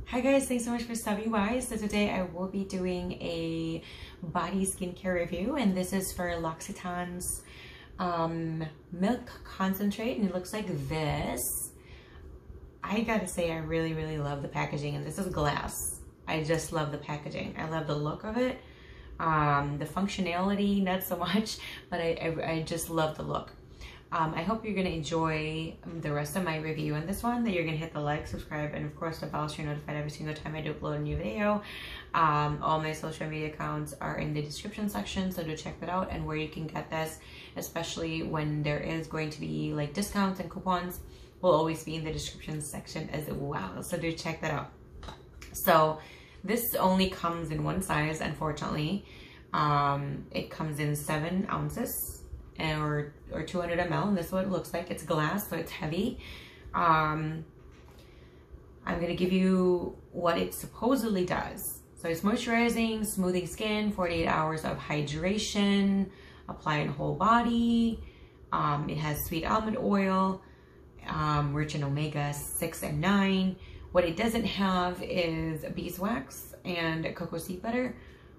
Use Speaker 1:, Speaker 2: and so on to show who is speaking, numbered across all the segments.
Speaker 1: Hi guys, thanks so much for stopping by. So today I will be doing a body skincare review, and this is for L'Occitane's milk concentrate, and it looks like this. I gotta say, I really love the packaging, and this is glass. I just love the packaging. I love the look of it. The functionality, not so much, but I just love the look. I hope you're going to enjoy the rest of my review on this one, that you're going to hit the like, subscribe, and of course the bell so you're notified every single time I do upload a new video. All my social media accounts are in the description section, so do check that out, and where you can get this, especially when there is going to be like discounts and coupons, will always be in the description section as well, so do check that out. So this only comes in one size, unfortunately. It comes in 7 ounces. Or 200 ml, and this is what it looks like. It's glass, so it's heavy. I'm gonna give you what it supposedly does. So it's moisturizing, smoothing skin, 48 hours of hydration, apply on whole body. It has sweet almond oil, rich in omega-6 and 9. What it doesn't have is beeswax and cocoa seed butter,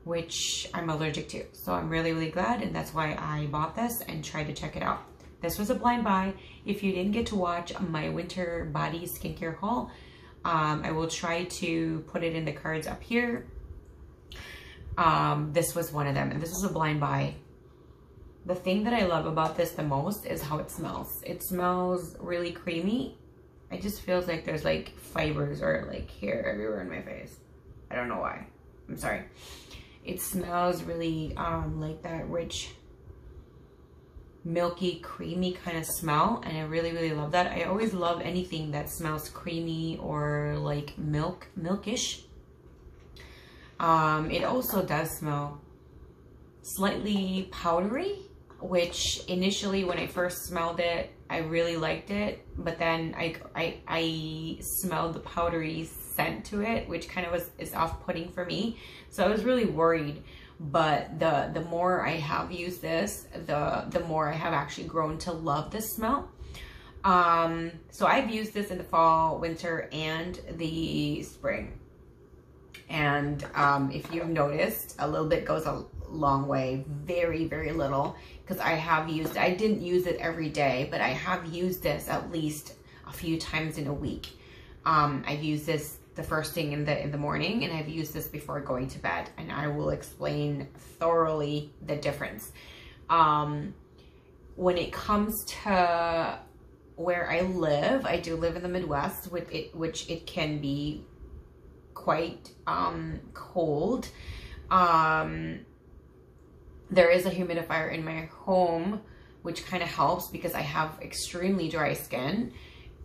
Speaker 1: which I'm allergic to. So I'm really glad, and that's why I bought this and tried to check it out. This was a blind buy. If you didn't get to watch my winter body skincare haul, I will try to put it in the cards up here. This was one of them, and this was a blind buy. The thing that I love about this the most is how it smells. It smells really creamy. It just feels like there's like fibers or like hair everywhere in my face. I don't know why. I'm sorry. It smells really like that rich, milky, creamy kind of smell, and I really love that. I always love anything that smells creamy or like milkish. It also does smell slightly powdery, which initially when I first smelled it, I really liked it, but then I smelled the powdery scent to it, which kind of is off-putting for me. So I was really worried, but the more I have used this, the more I have actually grown to love this smell. So I've used this in the fall, winter, and the spring. And if you've noticed, a little bit goes a long way. Very little, because I didn't use it every day, but I have used this at least a few times in a week. I've used this the first thing in the morning, and I've used this before going to bed, and I will explain thoroughly the difference. When it comes to where I live, I do live in the Midwest, which it can be quite cold. There is a humidifier in my home, which kind of helps because I have extremely dry skin.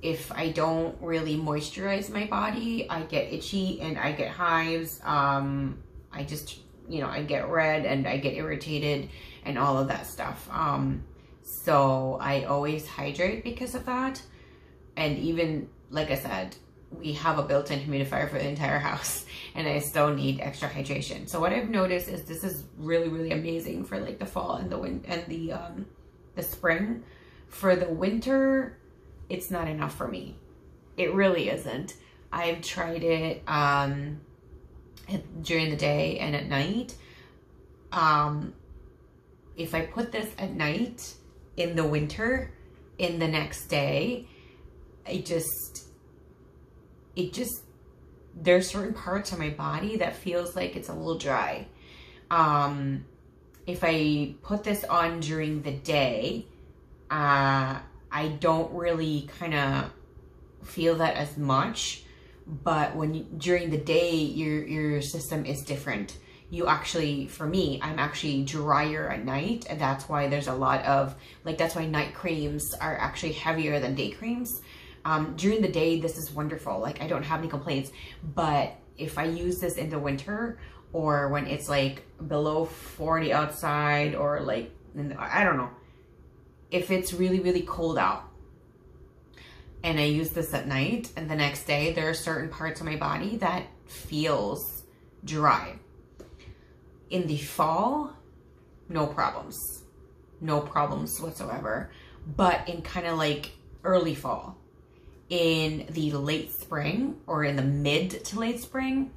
Speaker 1: If I don't really moisturize my body, I get itchy and I get hives. I just, I get red and I get irritated and all of that stuff. So I always hydrate because of that. And even, like I said, we have a built-in humidifier for the entire house, and I still need extra hydration. So what I've noticed is this is really amazing for like the fall and the spring. For the winter, it's not enough for me. It really isn't. I've tried it during the day and at night. If I put this at night in the winter, in the next day, there's certain parts of my body that feels like it's a little dry. If I put this on during the day, I don't really kind of feel that as much, but during the day, your system is different. You actually, for me, I'm actually drier at night, and that's why there's a lot of, that's why night creams are actually heavier than day creams. During the day, this is wonderful. I don't have any complaints, but if I use this in the winter, or when it's like below 40 outside, or I don't know, if it's really cold out and I use this at night and the next day, there are certain parts of my body that feels dry. In the fall, no problems whatsoever. But in kind of like early fall, in the late spring or in the mid to late spring,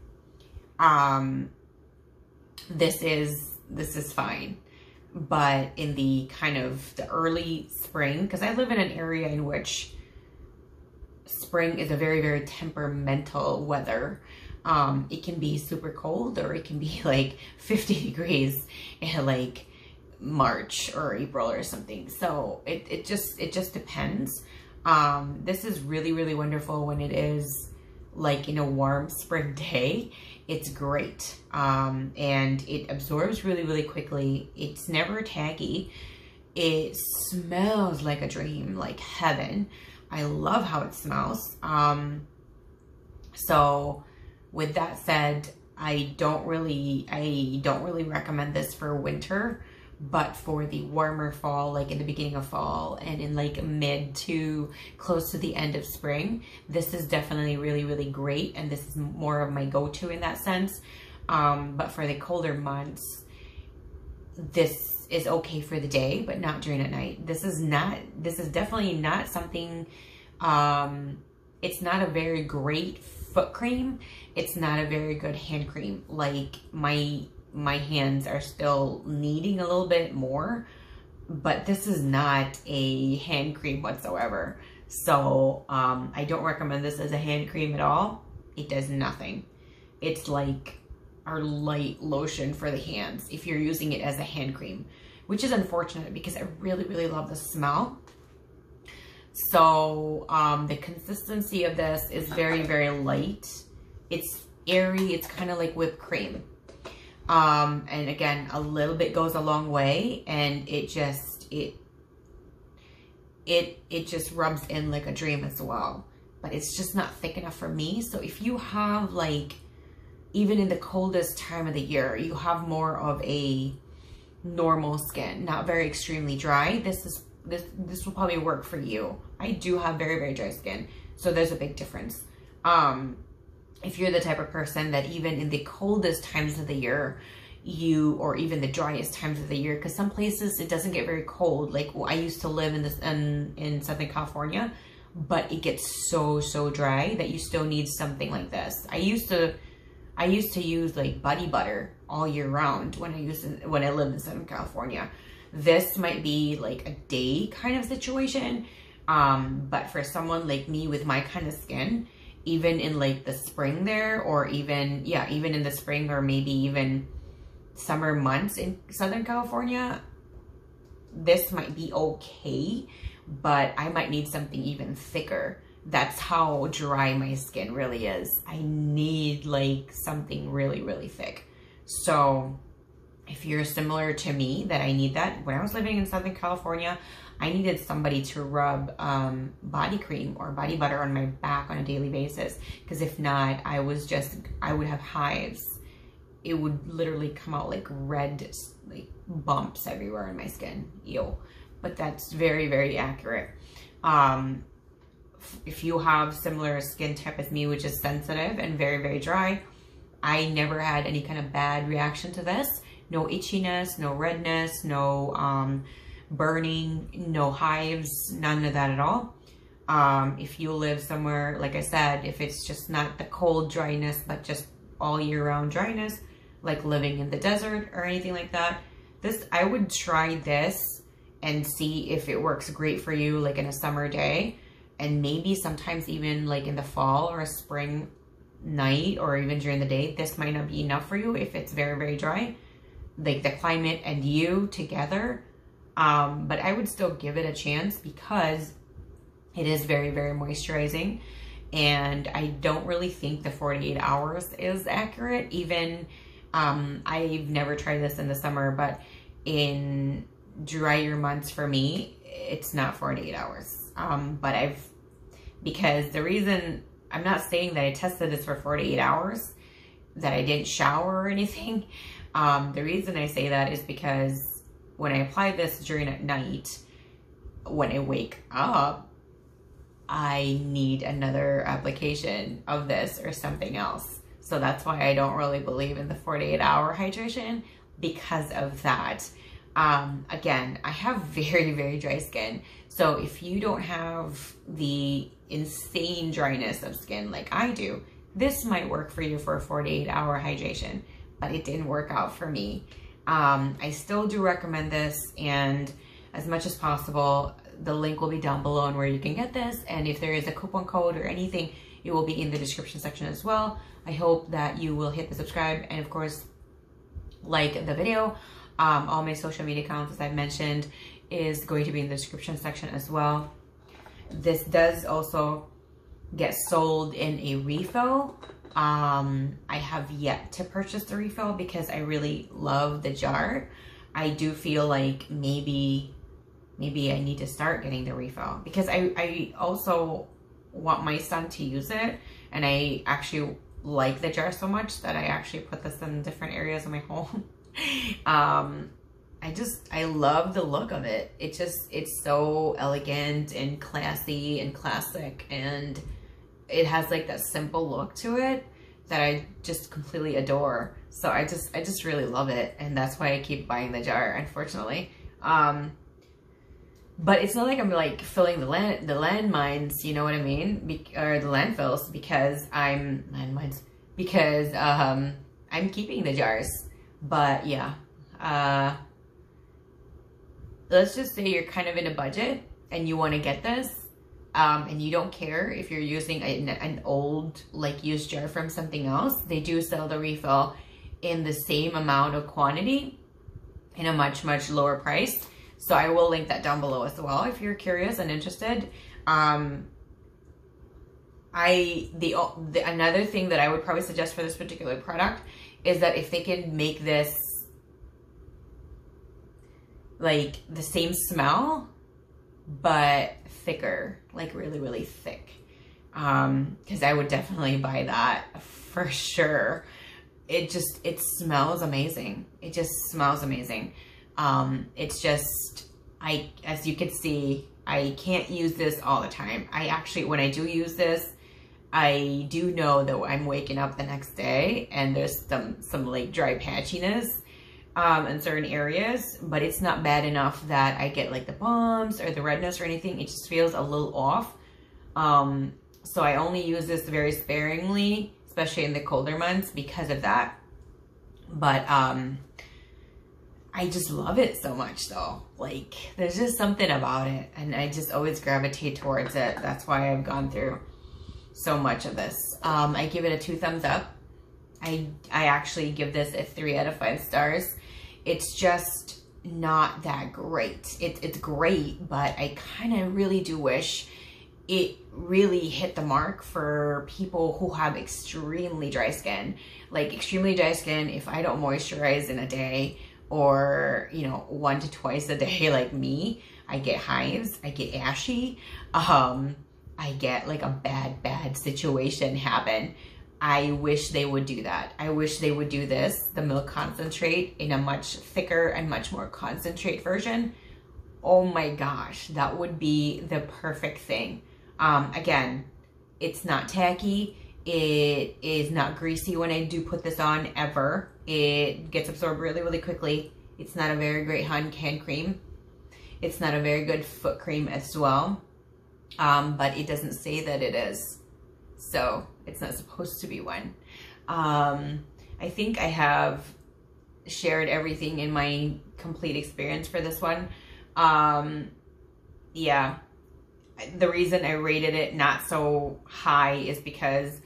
Speaker 1: this is fine. But in the kind of the early spring, because I live in an area in which spring is a very, very temperamental weather. It can be super cold, or it can be like 50 degrees in like March or April or something. So it just depends. This is really, really wonderful when it is like in a warm spring day. It's great. And it absorbs really, really quickly. It's never taggy. It smells like a dream, like heaven. I love how it smells. So with that said, I don't really recommend this for winter, but for the warmer fall, like in the beginning of fall and in like mid to close to the end of spring, this is definitely really, really great. And this is more of my go-to in that sense. But for the colder months, this is okay for the day, but not during the night. This is definitely not something, it's not a very great foot cream. It's not a very good hand cream. Like my hands are still needing a little bit more, but this is not a hand cream whatsoever. So I don't recommend this as a hand cream at all. It does nothing. It's like our light lotion for the hands if you're using it as a hand cream, which is unfortunate because I really, really love the smell. So the consistency of this is very, very light. It's airy. It's kind of like whipped cream. And again, a little bit goes a long way, and it just rubs in like a dream as well. But it's just not thick enough for me. So if you have like, even in the coldest time of the year, you have more of a normal skin, not very extremely dry, this will probably work for you. I do have very, very dry skin, so there's a big difference. If you're the type of person that even in the coldest times of the year, or even the driest times of the year, because some places it doesn't get very cold. Like I used to live in Southern California, but it gets so dry that you still need something like this. I used to use like body butter all year round when I lived in Southern California. This might be like a day kind of situation, but for someone like me with my kind of skin, even in like the spring there, or even in the spring, or maybe even summer months in Southern California, this might be okay, but I might need something even thicker. That's how dry my skin really is. I need like something really, really thick. So if you're similar to me, that I need that, when I was living in Southern California, I needed somebody to rub body cream or body butter on my back on a daily basis, because if not, I would have hives. It would literally come out like red, like bumps everywhere in my skin. Ew. But that's very, very accurate. If you have similar skin type as me, which is sensitive and very, very dry, I never had any kind of bad reaction to this. No itchiness, no redness, no burning, no hives, none of that at all. If you live somewhere, like I said, if it's just not the cold dryness, but just all year round dryness, like living in the desert or anything like that, I would try this and see if it works great for you, like in a summer day. And maybe sometimes even like in the fall or a spring night, or even during the day, this might not be enough for you if it's very, very dry, like the climate and you together. But I would still give it a chance because it is very, very moisturizing. And I don't really think the 48 hours is accurate. Even, I've never tried this in the summer, but in drier months for me, it's not 48 hours. But because the reason, I'm not saying that I tested this for 48 hours, that I didn't shower or anything. The reason I say that is because when I apply this during at night, when I wake up, I need another application of this or something else. So that's why I don't really believe in the 48-hour hydration, because of that. Again, I have very, very dry skin. So if you don't have the insane dryness of skin like I do, this might work for you for a 48-hour hydration, but it didn't work out for me. I still do recommend this, and as much as possible, the link will be down below on where you can get this. And if there is a coupon code or anything, it will be in the description section as well. I hope that you will hit the subscribe and of course, like the video. All my social media accounts, as I've mentioned, is going to be in the description section as well. This does also get sold in a refill. I have yet to purchase the refill because I really love the jar. I do feel like maybe I need to start getting the refill because I also want my son to use it, and I actually like the jar so much that I actually put this in different areas of my home. I love the look of it. It's so elegant and classy and classic, and it has like that simple look to it that I just completely adore. So I just really love it, and that's why I keep buying the jar, unfortunately. But it's not like I'm like filling the landmines, you know what I mean? Or the landfills, because I'm keeping the jars. But yeah, let's just say you're kind of in a budget and you want to get this, and you don't care if you're using an old like used jar from something else. They do sell the refill in the same amount of quantity in a much lower price. So I will link that down below as well if you're curious and interested. Another thing that I would probably suggest for this particular product is that if they can make this like the same smell but thicker, like really thick, because I would definitely buy that for sure. It smells amazing. It just smells amazing. It's just, as you can see, I can't use this all the time. I actually, when I do use this, I do know that I'm waking up the next day and there's some like dry patchiness in certain areas, but it's not bad enough that I get like the bumps or the redness or anything. It just feels a little off. So I only use this very sparingly, especially in the colder months because of that. But I just love it so much though. Like there's just something about it, and I just always gravitate towards it. That's why I've gone through so much of this. I give it a 2 thumbs up. I actually give this a 3 out of 5 stars. It's just not that great. It's great, but I kind of really do wish it really hit the mark for people who have extremely dry skin. Like extremely dry skin, if I don't moisturize in a day, or, you know, 1 to 2 a day like me, I get hives, I get ashy, I get like a bad situation happen. I wish they would do that. I wish they would do this, the milk concentrate, in a much thicker and much more concentrate version. Oh my gosh, that would be the perfect thing. Again, it's not tacky. It is not greasy when I do put this on, ever. It gets absorbed really quickly. It's not a very great hand cream. It's not a very good foot cream as well. But it doesn't say that it is. So it's not supposed to be one. I think I have shared everything in my complete experience for this one. Yeah. The reason I rated it not so high is because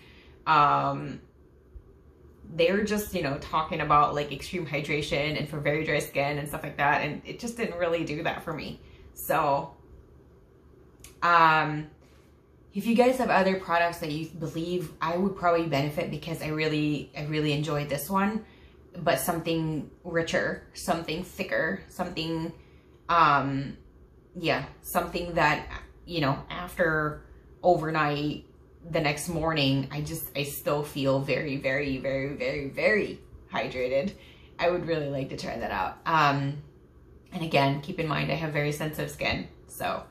Speaker 1: they were just, you know, talking about like extreme hydration and for very dry skin and stuff like that, and it just didn't really do that for me. So if you guys have other products that you believe I would probably benefit, because I really enjoyed this one, but something richer, something thicker, something yeah, something that, you know, after overnight, the next morning, I still feel very hydrated. I would really like to try that out. And again, keep in mind, I have very sensitive skin. So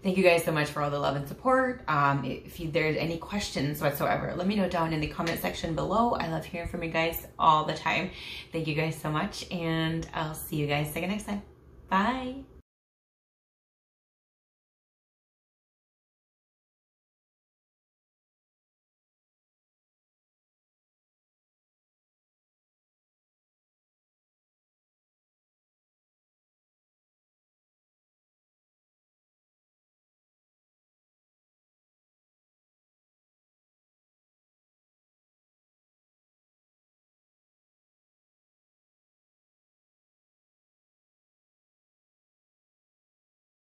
Speaker 1: thank you guys so much for all the love and support. If there's any questions whatsoever, let me know down in the comment section below. I love hearing from you guys all the time. Thank you guys so much, and I'll see you guys again next time. Bye.